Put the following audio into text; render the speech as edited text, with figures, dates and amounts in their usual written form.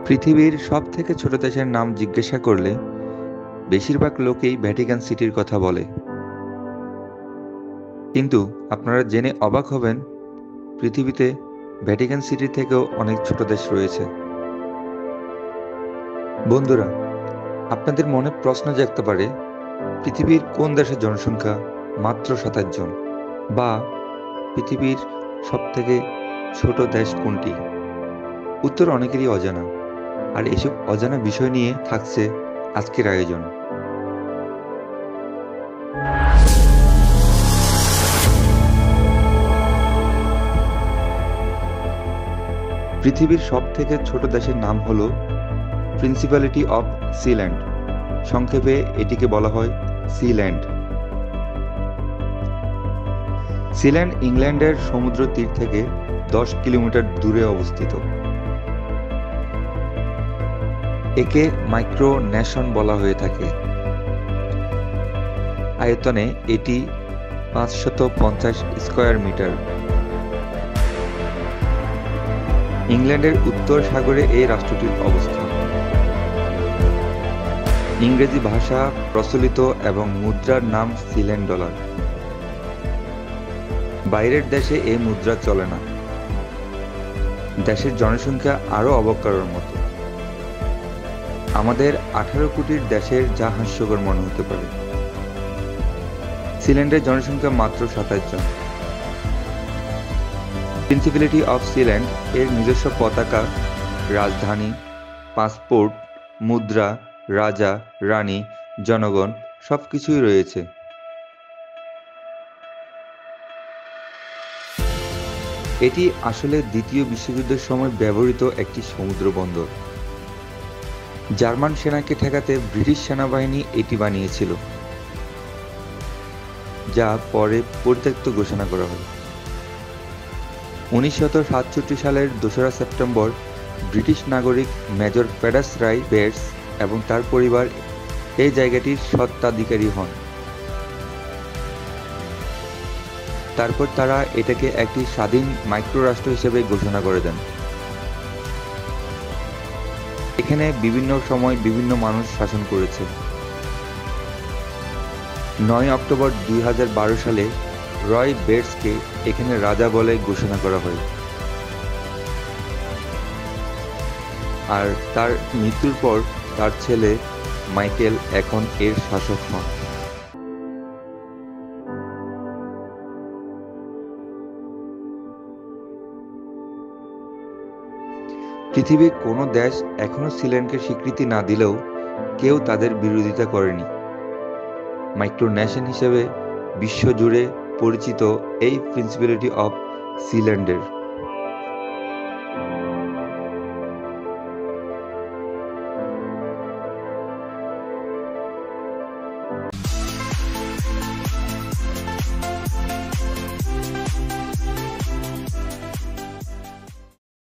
পৃথিবীর সবথেকে ছোট দেশের নাম জিজ্ঞাসা করলে বেশিরভাগ লোকেই ভ্যাটিকান সিটির কথা বলে। কিন্তু আপনারা জেনে অবাক হবেন, পৃথিবীতে ভ্যাটিকান সিটির থেকেও অনেক ছোট দেশ রয়েছে। বন্ধুরা, আপনাদের মনে প্রশ্ন জাগতে পারে, পৃথিবীর কোন দেশের জনসংখ্যা মাত্র 27 জন, বা পৃথিবীর সবথেকে ছোট দেশ কোনটি? উত্তর অনেকেরই অজানা, আর এসব অজানা বিষয় নিয়ে থাকছে আজকের আয়োজন। পৃথিবীর সবথেকে ছোট দেশের নাম হল প্রিন্সিপালিটি অফ সিল্যান্ড। সংক্ষেপে এটিকে বলা হয় সিল্যান্ড। সিল্যান্ড ইংল্যান্ডের সমুদ্র তীর থেকে 10 কিলোমিটার দূরে অবস্থিত। একে মাইক্রো নেশন বলা হয়ে থাকে। আয়তনে এটি 550 স্কয়ার মিটার। ইংল্যান্ডের উত্তর সাগরে এই রাষ্ট্রটির অবস্থান। ইংরেজি ভাষা প্রচলিত এবং মুদ্রার নাম সিল্যান্ড ডলার। বাইরের দেশে এই মুদ্রা চলে না। দেশের জনসংখ্যা আরো অবাক করার মতো। আমাদের 18 কোটির দেশের যা হাস্যকর মনে হতে পারে। সিল্যান্ডের জনসংখ্যা মাত্র 27 জন। প্রিন্সিপালিটি অফ সিল্যান্ড এর নিজস্ব পতাকা, রাজধানী, পাসপোর্ট, মুদ্রা, রাজা, রানী, জনগণ সবকিছুই রয়েছে। এটি আসলে দ্বিতীয় বিশ্বযুদ্ধের সময় ব্যবহৃত একটি সমুদ্র বন্দর। জার্মান সেনাকে ঠেকাতে ব্রিটিশ সেনাবাহিনী এটি বানিয়েছিল, যা পরে পরিত্যক্ত ঘোষণা করা হয়। 1967 সালের 2রা সেপ্টেম্বর ব্রিটিশ নাগরিক মেজর ফেডাস রাই বেটস এবং তার পরিবার এই জায়গাটির স্বত্বাধিকারী হন। তারপর তারা এটাকে একটি স্বাধীন মাইক্রোরাষ্ট্র হিসেবে ঘোষণা করে দেন। এখানে বিভিন্ন সময় বিভিন্ন মানুষ শাসন করেছে। 9 অক্টোবর 2012 সালে রয় বেটসকে এখানে রাজা বলে ঘোষণা করা হয়, আর তার মৃত্যুর পর তার ছেলে মাইকেল এখন এর শাসক হন। পৃথিবীর কোনো দেশ এখনো সিল্যান্ডকে স্বীকৃতি না দিলেও কেউ তাদের বিরোধিতা করেনি। মাইক্রোনেশন হিসেবে বিশ্বজুড়ে পরিচিত এই প্রিন্সিপালিটি অফ সিল্যান্ডের